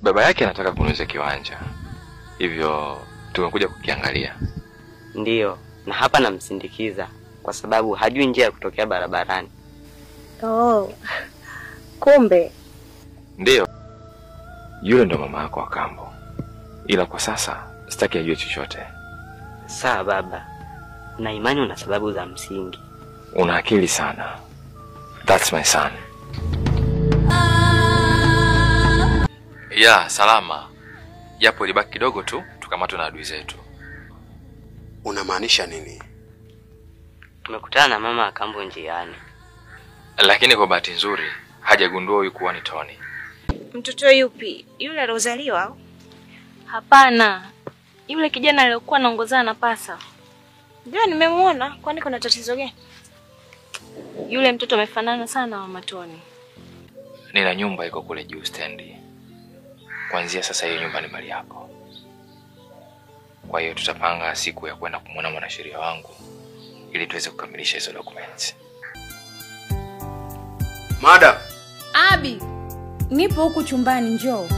Baba yake anataka kununuza kiwanja. Hivyo tumekuja kukiangalia. Ndiyo, na hapa namsindikiza kwa sababu hajui njia ya kutokea barabarani. Oh. Kumbe. Ndiyo. Yule ndo mama yako wa kambo. Ila kwa sasa sitaki ajue chochote. Sawa baba. Na imani una sababu za msingi. Una akili sana. That's my son. Ya, salama. Japo ilibaki kidogo tu tukamatwe na adui zetu. Unamaanisha nini? Tumekutana na mama akambo njiani. Lakini kwa bahati nzuri hajagundua huyu kuwa ni Tony. Mtoto yupi? Yule alozaliwa au? Hapana. Yule kijana aliyokuwa anaongozana na pasa. Ndio nimemuona, kwani kuna tatizo gani? Yule mtoto amefanana sana na mama Tony. Nina nyumba iko kule juu stendi. Kuanzia sasa hiyo nyumba ni mali yako. Kwa hiyo tutapanga siku ya kwenda kumuona mwanasheria wangu ili tuweze kukamilisha hizo documents. Madam. Abi, nipo huku chumbani, njoo.